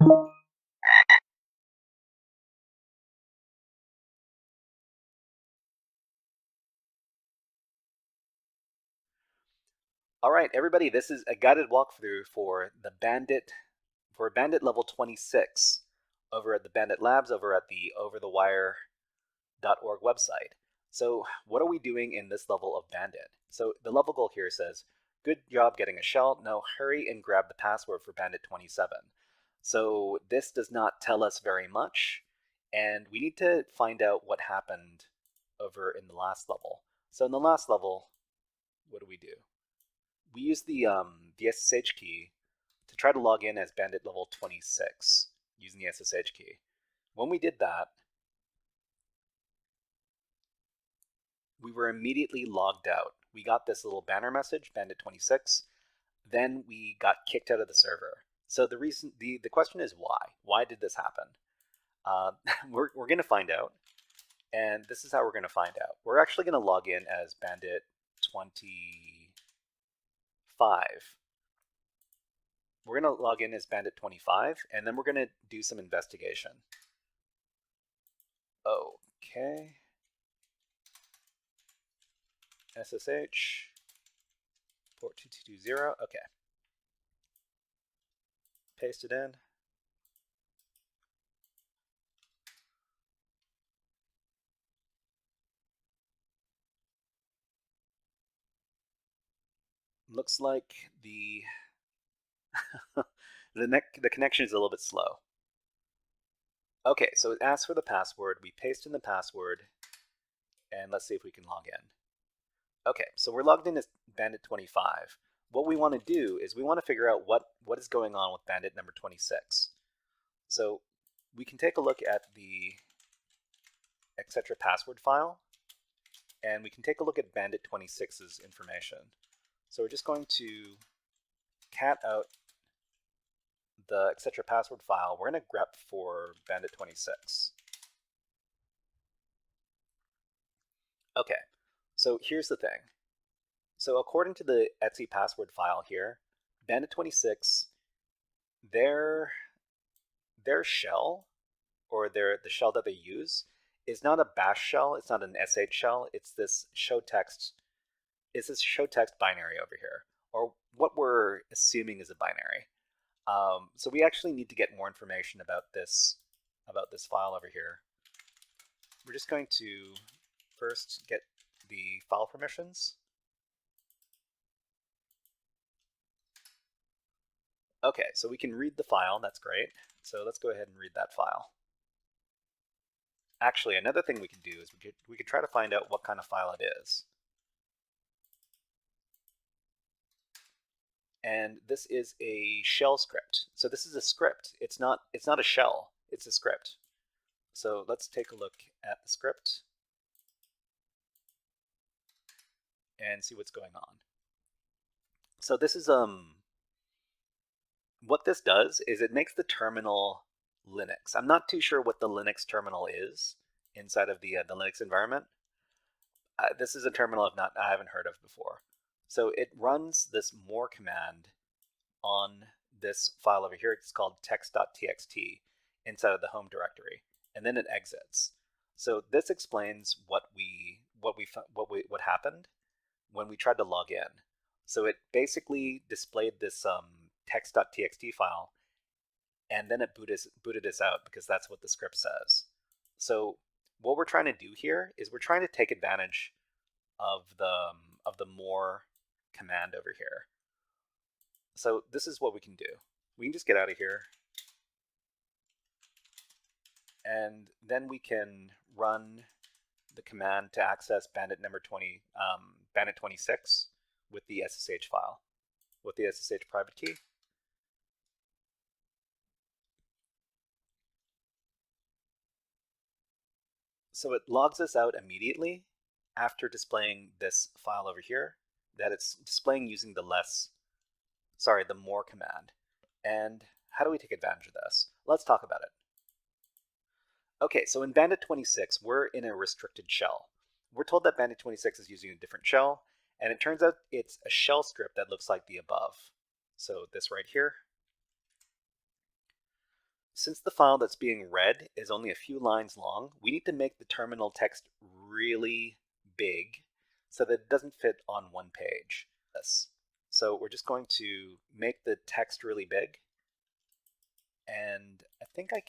All right, everybody, this is a guided walkthrough for Bandit level 26 over at the Bandit Labs over at the Overthewire.org website. So what are we doing in this level of Bandit? So the level goal here says, good job getting a shell. Now hurry and grab the password for Bandit 27. So this does not tell us very much, and we need to find out what happened over in the last level. So in the last level, what do? We use the SSH key to try to log in as Bandit level 26 using the SSH key. When we did that, we were immediately logged out. We got this little banner message, Bandit 26. Then we got kicked out of the server. So the question is why? Why did this happen? We're going to find out, and this is how we're going to find out. We're actually going to log in as Bandit 25. We're going to log in as Bandit 25, and then we're going to do some investigation. Okay. SSH, port 2220, okay. Paste it in. Looks like the the connection is a little bit slow. Okay, so it asks for the password. We paste in the password, and let's see if we can log in. Okay, so we're logged in as Bandit 25. What we want to do is we want to figure out what is going on with Bandit number 26. So we can take a look at the etc password file, and we can take a look at Bandit 26's information. So we're just going to cat out the etc password file. We're going to grep for Bandit 26. Okay, so here's the thing. So according to the etc password file here, Bandit 26, their shell, or the shell that they use, is not a bash shell. It's not an sh shell. It's this show text. It's this show text binary over here, or what we're assuming is a binary. So we actually need to get more information about this file over here. We're just going to first get the file permissions. Okay, so we can read the file. That's great. So let's go ahead and read that file. Actually, another thing we can do is we could try to find out what kind of file it is. And this is a shell script. So this is a script. It's not a shell. It's a script. So let's take a look at the script and see what's going on. So this is what this does is it makes the terminal Linux. I'm not too sure what the Linux terminal is inside of the Linux environment. This is a terminal I haven't heard of before. So it runs this more command on this file over here. It's called text.txt inside of the home directory, and then it exits. So this explains what happened when we tried to log in. So it basically displayed this text.txt file, and then it booted us out because that's what the script says. So what we're trying to do here is we're trying to take advantage of the more command over here. So this is what we can do. We can just get out of here, and then we can run the command to access Bandit 26 with the SSH file, with the SSH private key. So it logs us out immediately after displaying this file over here that it's displaying using the more command. And how do we take advantage of this? Let's talk about it. Okay, so in Bandit 26, we're in a restricted shell. We're told that Bandit 26 is using a different shell, and it turns out it's a shell script that looks like the above. So this right here. since the file that's being read is only a few lines long, we need to make the terminal text really big so that it doesn't fit on one page. So we're just going to make the text really big. And I think I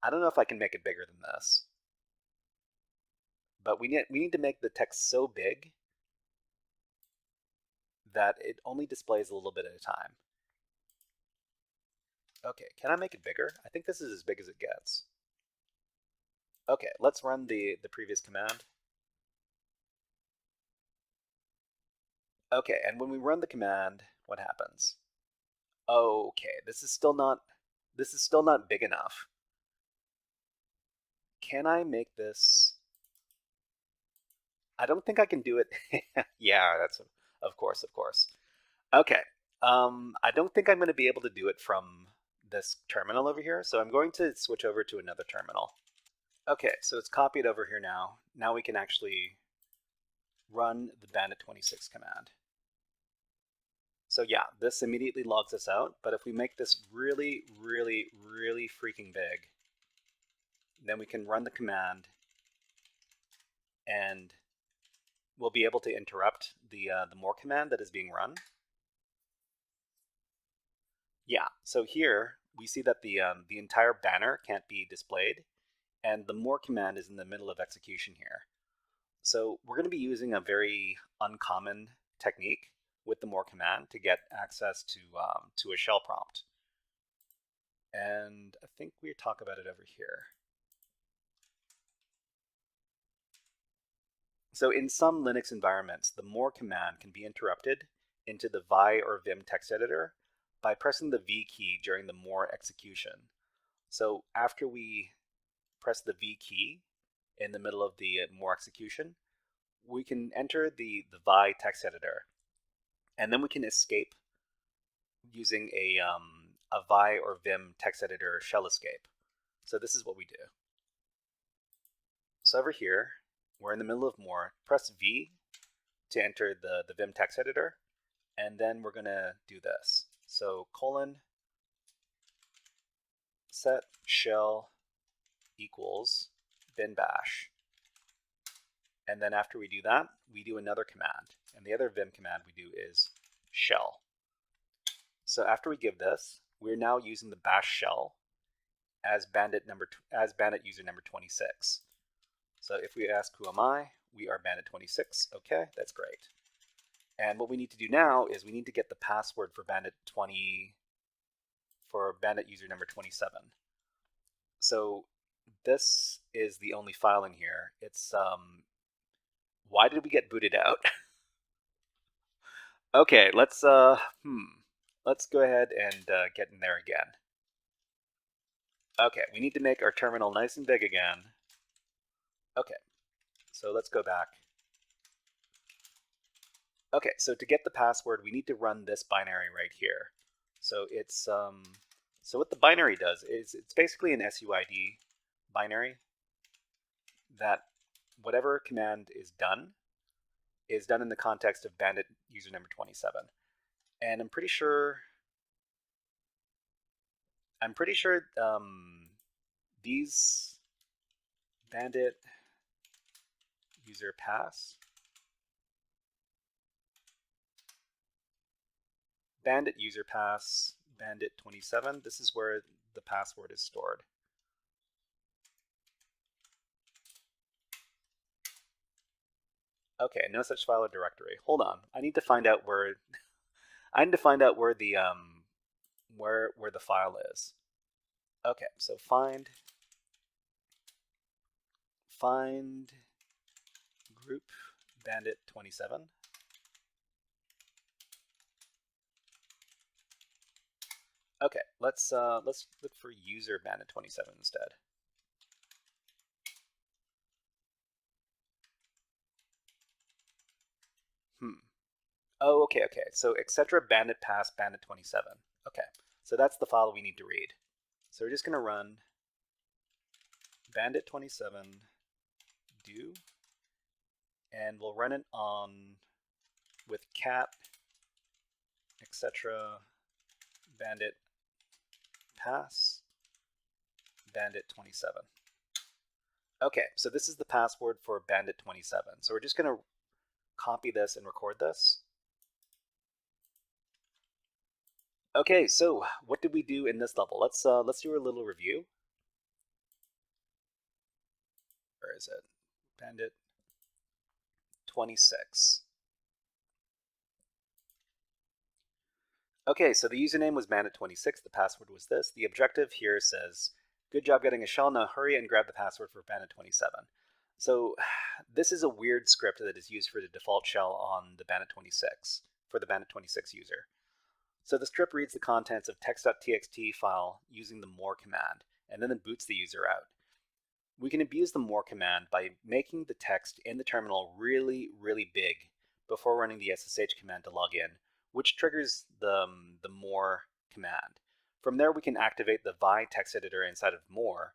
don't know if I can make it bigger than this. But we need to make the text so big that it only displays a little bit at a time. Okay, can I make it bigger? I think this is as big as it gets. Okay, let's run the previous command. Okay, and when we run the command, what happens? Okay, this is still not big enough. Can I make this? I don't think I can do it. Yeah, that's of course. Okay, I don't think I'm going to be able to do it from this terminal over here, so I'm going to switch over to another terminal. Okay, so it's copied over here now. Now we can actually run the Bandit26 command. So yeah, this immediately logs us out, but if we make this really, really, really freaking big, then we can run the command and we'll be able to interrupt the more command that is being run. Yeah, so here we see that the entire banner can't be displayed, and the more command is in the middle of execution here. So we're going to be using a very uncommon technique with the more command to get access to a shell prompt. And I think we talk about it over here. So in some Linux environments, the more command can be interrupted into the vi or vim text editor by pressing the V key during the more execution. So after we press the V key in the middle of the more execution, we can enter the vi text editor, and then we can escape using a vi or vim text editor shell escape. So this is what we do. So over here, we're in the middle of more. Press V to enter the vim text editor, and then we're going to do this. So set shell equals bin bash. And then after we do that, we do another command. And the other vim command we do is shell. So after we give this, we're now using the bash shell as bandit user number 26. So if we ask who am I, we are bandit26. Okay, that's great. And what we need to do now is we need to get the password for bandit user number 27. So this is the only file in here. It's why did we get booted out? Okay, let's go ahead and get in there again. Okay, we need to make our terminal nice and big again. Okay, so let's go back. Okay, so to get the password, we need to run this binary right here. So it's so what the binary does is it's basically an SUID binary that whatever command is done in the context of bandit user number 27. And I'm pretty sure these bandit user pass, bandit user pass, bandit 27, this is where the password is stored. Okay, no such file or directory. Hold on, I need to find out where the where the file is. Okay, so find group bandit 27. Okay, let's look for user bandit 27 instead. Oh, okay. So etc. bandit pass bandit 27. Okay, so that's the file we need to read. So we're just going to run bandit 27 do, and we'll run it on with cat etc. bandit pass bandit 27. Okay, so this is the password for bandit 27. So we're just going to copy this and record this. Okay, so what did we do in this level? Let's do a little review. Where is it? Bandit 26. Okay, so the username was bandit26. The password was this. The objective here says, "Good job getting a shell. Now hurry and grab the password for bandit27." So this is a weird script that is used for the default shell on the bandit26 for the bandit26 user. So the script reads the contents of text.txt file using the more command, and then it boots the user out. We can abuse the more command by making the text in the terminal really, really big before running the SSH command to log in, which triggers the more command. From there, we can activate the vi text editor inside of more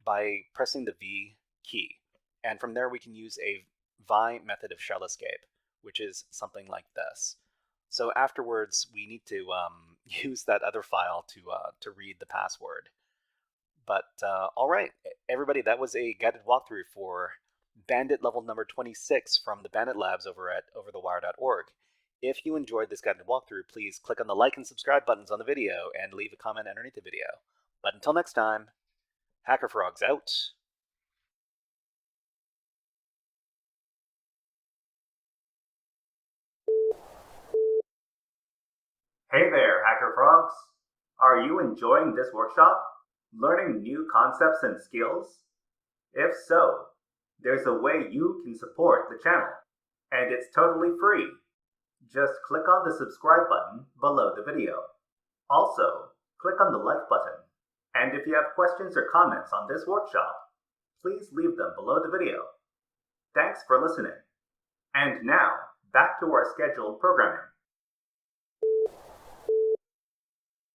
by pressing the V key. And from there, we can use a vi method of shell escape, which is something like this. So afterwards, we need to use that other file to read the password. But all right, everybody, that was a guided walkthrough for Bandit level number 26 from the Bandit Labs over at overthewire.org. If you enjoyed this guided walkthrough, please click on the like and subscribe buttons on the video and leave a comment underneath the video. But until next time, HackerFrogs out. Hey there, HackerFrogs! Are you enjoying this workshop? Learning new concepts and skills? If so, there's a way you can support the channel, and it's totally free. Just click on the subscribe button below the video. Also, click on the like button, and if you have questions or comments on this workshop, please leave them below the video. Thanks for listening. And now, back to our scheduled programming.